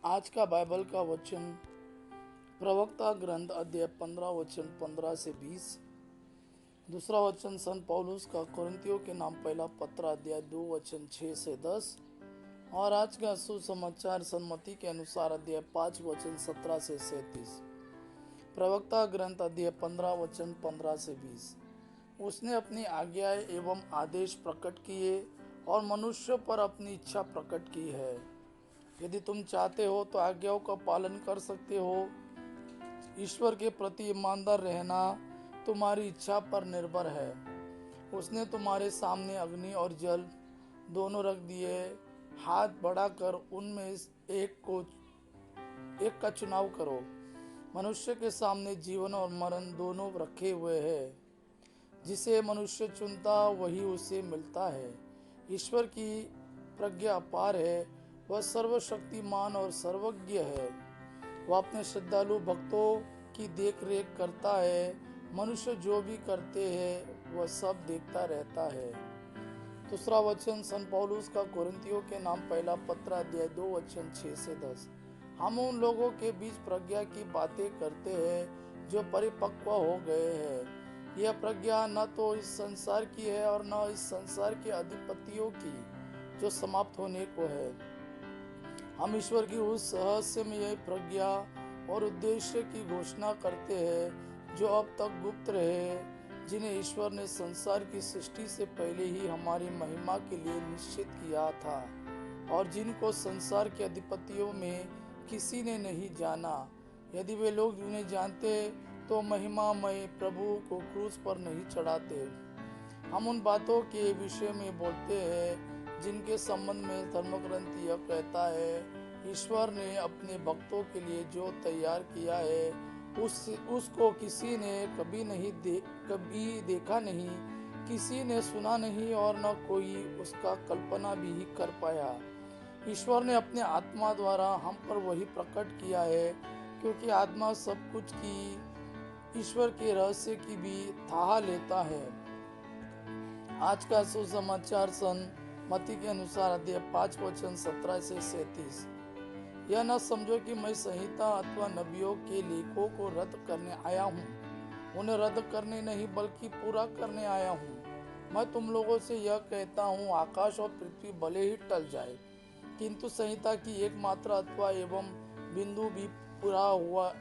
आज का बाइबल का वचन प्रवक्ता ग्रंथ अध्याय 15 वचन 15 से 20। दूसरा वचन संत पौलुस का कोरिन्थियों के नाम पहला पत्र अध्याय 2 वचन 6 से 10। और आज का सुसमाचार सन्मति के अनुसार अध्याय 5 वचन 17 से 37। प्रवक्ता ग्रंथ अध्याय 15 वचन 15 से 20। उसने अपनी आज्ञाएं एवं आदेश प्रकट किए और मनुष्य पर अपनी इच्छा प्रकट की है। यदि तुम चाहते हो तो आज्ञाओं का पालन कर सकते हो। ईश्वर के प्रति ईमानदार रहना तुम्हारी इच्छा पर निर्भर है। उसने तुम्हारे सामने अग्नि और जल दोनों रख दिए। हाथ बढ़ाकर उनमें एक का चुनाव करो। मनुष्य के सामने जीवन और मरण दोनों रखे हुए हैं। जिसे मनुष्य चुनता वही उसे मिलता है। ईश्वर की प्रज्ञा अपार है, वह सर्वशक्तिमान और सर्वज्ञ है। वह अपने श्रद्धालु भक्तों की देख रेख करता है। मनुष्य जो भी करते हैं वह सब देखता रहता है। दूसरा वचन संत पौलुस का कोरिन्थियों के नाम पहला पत्र अध्याय 2 वचन 6 से 10। हम उन लोगों के बीच प्रज्ञा की बातें करते हैं जो परिपक्व हो गए हैं। यह प्रज्ञा न तो इस संसार की है और न इस संसार के अधिपतियों की जो समाप्त होने को है। हम ईश्वर की उस रहस्यमय प्रज्ञा और उद्देश्य की घोषणा करते हैं जो अब तक गुप्त रहे, जिन्हें ईश्वर ने संसार की सृष्टि से पहले ही हमारी महिमा के लिए निश्चित किया था और जिनको संसार के अधिपतियों में किसी ने नहीं जाना। यदि वे लोग उन्हें जानते तो महिमामय प्रभु को क्रूस पर नहीं चढ़ाते। हम उन बातों के विषय में बोलते हैं जिनके संबंध में धर्मग्रंथ यह कहता है, ईश्वर ने अपने भक्तों के लिए जो तैयार किया है उसको किसी ने कभी देखा नहीं, किसी ने सुना नहीं और न कोई उसका कल्पना भी कर पाया। ईश्वर ने अपने आत्मा द्वारा हम पर वही प्रकट किया है, क्योंकि आत्मा सब कुछ की ईश्वर के रहस्य की भी थाह लेता है। आज का सुसमाचार सन्मति के अनुसार अध्याय 5 वचन 17 से 37। यह न समझो कि मैं संहिता अथवा नबियों के लेखों को रद्द करने आया हूँ। उन्हें रद्द करने नहीं बल्कि पूरा करने आया हूँ। मैं तुम लोगों से यह कहता हूँ, आकाश और पृथ्वी भले ही टल जाए, किंतु संहिता की एक मात्रा अथवा एवं बिंदु भी पूरा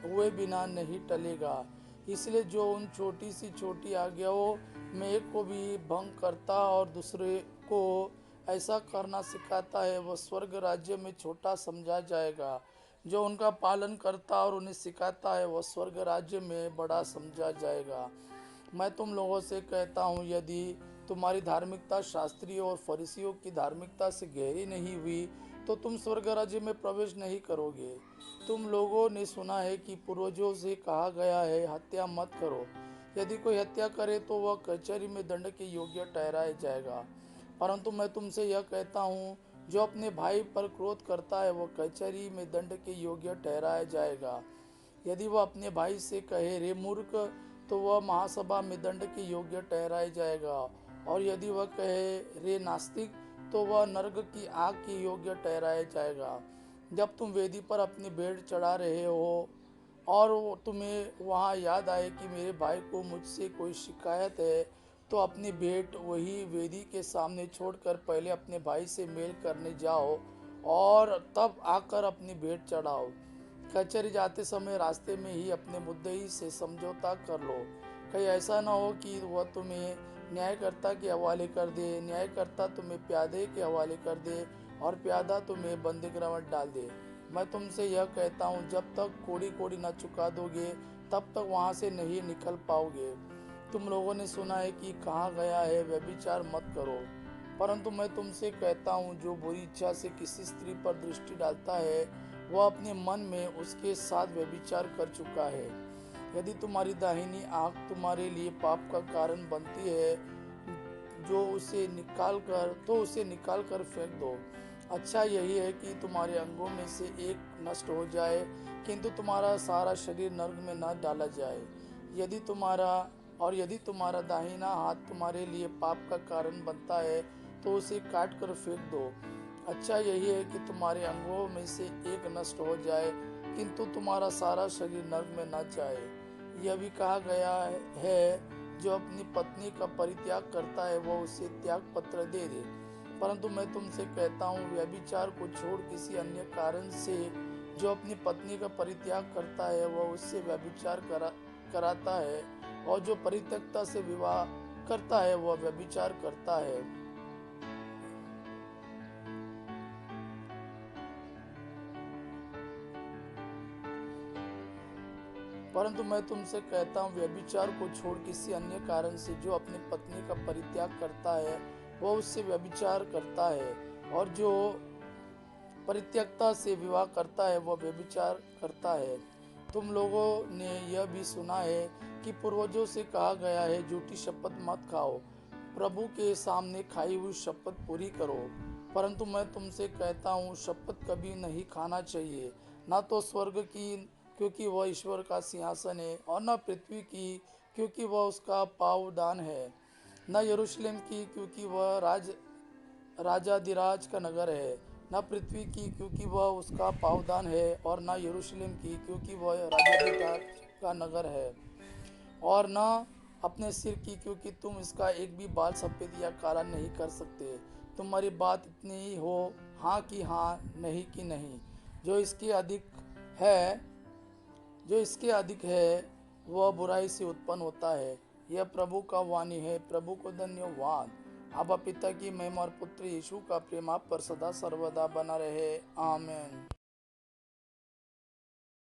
हुए बिना नहीं टलेगा। इसलिए जो उन छोटी सी छोटी आज्ञाओं में एक को भी भंग करता और दूसरे को ऐसा करना सिखाता है, वह स्वर्ग राज्य में छोटा समझा जाएगा। जो उनका पालन करता और उन्हें सिखाता है, वह स्वर्ग राज्य में बड़ा समझा जाएगा। मैं तुम लोगों से कहता हूँ, यदि तुम्हारी धार्मिकता शास्त्रियों और फरीसियों की धार्मिकता से गहरी नहीं हुई तो तुम स्वर्ग राज्य में प्रवेश नहीं करोगे। तुम लोगों ने सुना है कि पूर्वजों से कहा गया है, हत्या मत करो। यदि कोई हत्या करे तो वह कचहरी में दंड के योग्य ठहराया जाएगा। परंतु मैं तुमसे यह कहता हूँ, जो अपने भाई पर क्रोध करता है वह कचहरी में दंड के योग्य ठहराया जाएगा। यदि वह अपने भाई से कहे, रे मूर्ख, तो वह महासभा में दंड के योग्य ठहराया जाएगा। और यदि वह कहे, रे नास्तिक, तो वह नरक की आग के योग्य ठहराया जाएगा। जब तुम वेदी पर अपनी भेंट चढ़ा रहे हो और तुम्हें वहाँ याद आए कि मेरे भाई को मुझसे कोई शिकायत है, तो अपनी भेंट वही वेदी के सामने छोड़कर पहले अपने भाई से मेल करने जाओ और तब आकर अपनी भेंट चढ़ाओ। कचहरी जाते समय रास्ते में ही अपने मुद्दई से समझौता कर लो। कहीं ऐसा न हो कि वह तुम्हें न्यायकर्ता के हवाले कर दे, न्यायकर्ता तुम्हें प्यादे के हवाले कर दे और प्यादा तुम्हें बंदीगृह में डाल दे। मैं तुमसे यह कहता हूँ, जब तक कोड़ी कोड़ी न चुका दोगे तब तक वहाँ से नहीं निकल पाओगे। तुम लोगों ने सुना है कि कहा गया है, व्यभिचार मत करो। परंतु मैं तुमसे कहता हूँ, जो बुरी इच्छा से किसी स्त्री पर दृष्टि डालता है वह अपने मन में उसके साथ व्यभिचार कर चुका है। यदि तुम्हारी दाहिनी आंख तुम्हारे लिए पाप का कारण बनती है तो उसे निकाल कर फेंक दो। अच्छा यही है कि तुम्हारे अंगों में से एक नष्ट हो जाए, किंतु तुम्हारा सारा शरीर नरक में न डाला जाए। यदि तुम्हारा दाहिना हाथ तुम्हारे लिए पाप का कारण बनता है तो उसे काट कर फेंक दो। अच्छा यही है कि तुम्हारे अंगों में से एक नष्ट हो जाए, किंतु तुम्हारा सारा शरीर नरक में न जाए। यह भी कहा गया है, जो अपनी पत्नी का परित्याग करता है वह उसे त्याग पत्र दे दे। परंतु मैं तुमसे कहता हूँ, व्यभिचार को छोड़ किसी अन्य कारण से जो अपनी पत्नी का परित्याग करता है वह उससे व्यभिचार कराता है, और जो परित्यक्ता से विवाह करता है वह व्यभिचार करता है। परंतु मैं तुमसे कहता हूँ, व्यभिचार को छोड़ किसी अन्य कारण से जो अपनी पत्नी का परित्याग करता है वह उससे व्यभिचार करता है, और जो परित्यक्ता से विवाह करता है वह व्यभिचार करता है। तुम लोगों ने यह भी सुना है कि पूर्वजों से कहा गया है, झूठी शपथ मत खाओ, प्रभु के सामने खाई हुई शपथ पूरी करो। परंतु मैं तुमसे कहता हूँ, शपथ कभी नहीं खाना चाहिए, ना तो स्वर्ग की, क्योंकि वह ईश्वर का सिंहासन है, और न पृथ्वी की, क्योंकि वह उसका पावदान है, न यरूशलेम की, क्योंकि वह राजाधिराज का नगर है, न पृथ्वी की, क्योंकि वह उसका पावदान है, और न यरूशलेम की, क्योंकि वह राजाधिराज का नगर है, और न अपने सिर की, क्योंकि तुम इसका एक भी बाल सफेद या काला नहीं कर सकते। तुम्हारी बात इतनी ही हो, हाँ कि हाँ, नहीं कि नहीं। जो इसके अधिक है जो इसके अधिक है वह बुराई से उत्पन्न होता है। यह प्रभु का वाणी है। प्रभु को धन्यवाद। अब पिता की महिमा और पुत्र यीशु का प्रेम आप पर सदा सर्वदा बना रहे। आमीन।